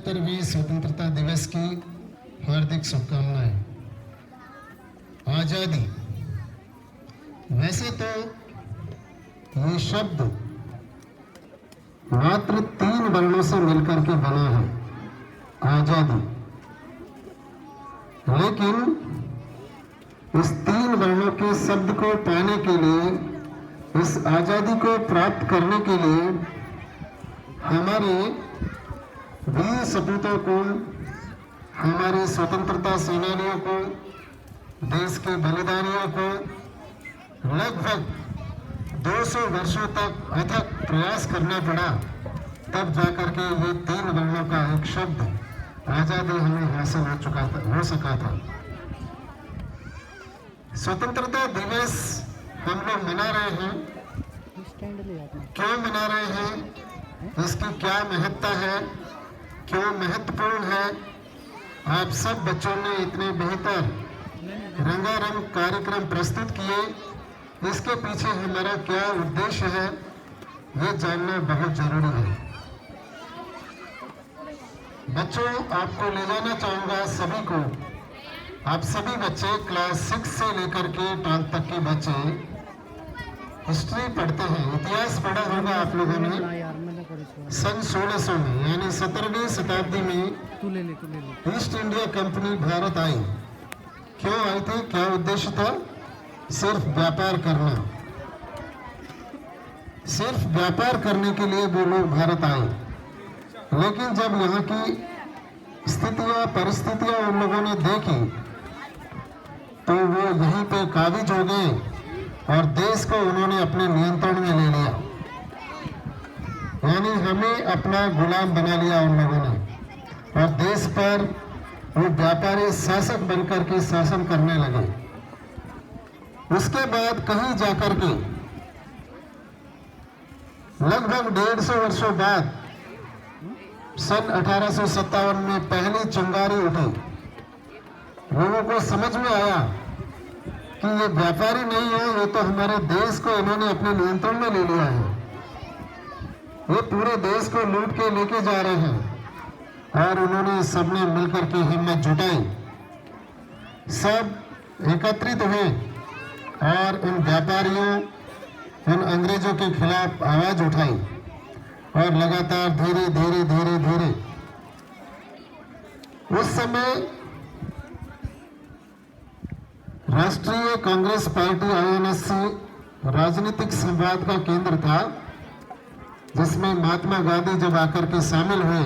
77वें स्वतंत्रता दिवस की हार्दिक शुभकामनाएं। आजादी, वैसे तो ये शब्द मात्र 3 वर्णों से मिलकर के बना है, आजादी। लेकिन इस 3 वर्णों के शब्द को पाने के लिए, इस आजादी को प्राप्त करने के लिए हमारे वीर सपूतों को, हमारे स्वतंत्रता सेनानियों को, देश के बलिदानियों को लगभग 200 वर्षों तक अथक प्रयास करना पड़ा, तब जाकर के ये 3 वर्णों का एक शब्द आजादी हमें हासिल हो सका था। स्वतंत्रता दिवस हम लोग मना रहे हैं, क्यों मना रहे हैं, इसकी क्या महत्ता है, क्यों महत्वपूर्ण है, आप सब बच्चों ने इतने बेहतर रंगारंग कार्यक्रम प्रस्तुत किए, इसके पीछे हमारा क्या उद्देश्य है, ये जानना बहुत जरूरी है। बच्चों, आपको ले जाना चाहूँगा सभी को, आप सभी बच्चे क्लास 6 से लेकर के 12 तक के बच्चे हिस्ट्री पढ़ते हैं, इतिहास पढ़ा होगा आप लोगों ने। सन 1600 में यानी 17वीं शताब्दी में ईस्ट इंडिया कंपनी भारत आई। क्यों आई थी, क्या उद्देश्य था? सिर्फ व्यापार करना, सिर्फ व्यापार करने के लिए वो लोग भारत आए। लेकिन जब यहाँ की स्थितियां, परिस्थितियां उन लोगों ने देखी तो वो यहीं पे काबिज हो गए और देश को उन्होंने अपने नियंत्रण में ले लिया, यानी हमें अपना गुलाम बना लिया उन लोगों ने, और देश पर वो व्यापारी शासक बनकर के शासन करने लगे। उसके बाद कहीं जाकर के लगभग 150 वर्षों बाद सन 1857 में पहली चिंगारी उठी। लोगों को समझ में आया कि ये व्यापारी नहीं है, ये तो हमारे देश को इन्होंने अपने नियंत्रण में ले लिया है, ये पूरे देश को लूट के लेके जा रहे हैं। और उन्होंने सबने मिलकर के हिम्मत जुटाई, सब एकत्रित हुए और उन व्यापारियों, उन अंग्रेजों के खिलाफ आवाज उठाई, और लगातार धीरे धीरे धीरे धीरे उस समय राष्ट्रीय कांग्रेस पार्टी आईएनएससी राजनीतिक संवाद का केंद्र था, जिसमें महात्मा गांधी जब आकर के शामिल हुए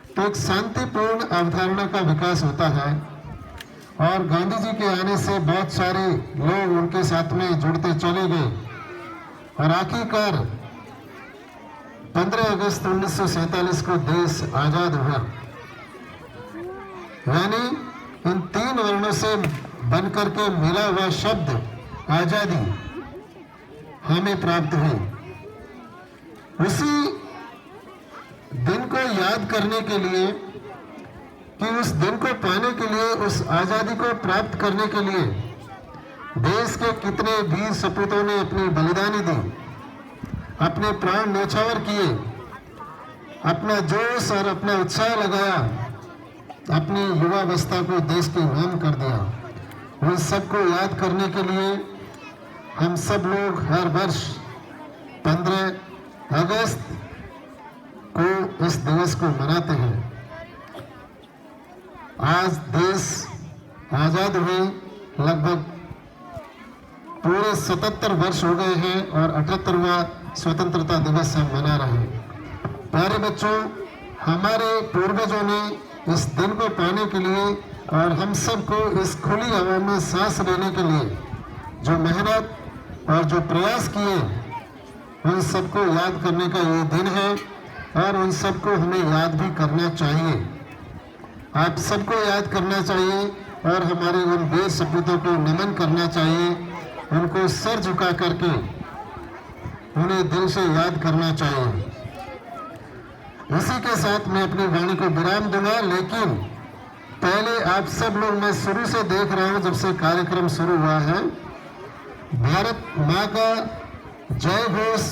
तो एक शांतिपूर्ण अवधारणा का विकास होता है, और गांधी जी के आने से बहुत सारे लोग उनके साथ में जुड़ते चले गए, और आखिरकार 15 अगस्त 1947 को देश आजाद हुआ। यानी इन 3 वर्णों से बनकर के मिला हुआ शब्द आजादी हमें प्राप्त हुई। उसी दिन को याद करने के लिए, कि उस दिन को पाने के लिए, उस आजादी को प्राप्त करने के लिए देश के कितने वीर सपूतों ने अपनी बलिदानी दी, अपने प्राण न्यौछावर किए, अपना जोश और अपना उत्साह लगाया, अपनी युवावस्था को देश के नाम कर दिया। उन सबको याद करने के लिए हम सब लोग हर वर्ष 15 अगस्त को इस दिवस को मनाते हैं। आज देश आजाद हुए लगभग पूरे 77 वर्ष हो गए हैं और 78वां स्वतंत्रता दिवस हम मना रहे हैं। प्यारे बच्चों, हमारे पूर्वजों ने इस दिन को पाने के लिए और हम सबको इस खुली हवा में सांस लेने के लिए जो मेहनत और जो प्रयास किए, उन सबको याद करने का ये दिन है, और उन सबको हमें याद भी करना चाहिए। आप सबको याद करना चाहिए और हमारे उन वीर सपूतों को नमन करना चाहिए, उनको सर झुका करके उन्हें दिल से याद करना चाहिए। इसी के साथ मैं अपनी वाणी को विराम दूंगा, लेकिन पहले आप सब लोग, मैं शुरू से देख रहा हूं, जब से कार्यक्रम शुरू हुआ है, भारत माँ का जय घोष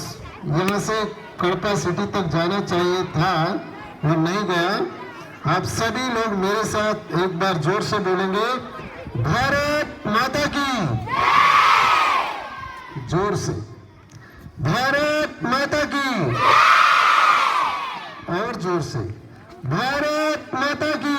यहाँ से कड़पा सिटी तक जाना चाहिए था, वो नहीं गया। आप सभी लोग मेरे साथ एक बार जोर से बोलेंगे, भारत माता की, जोर से, भारत माता की, और जोर से, भारत माता की।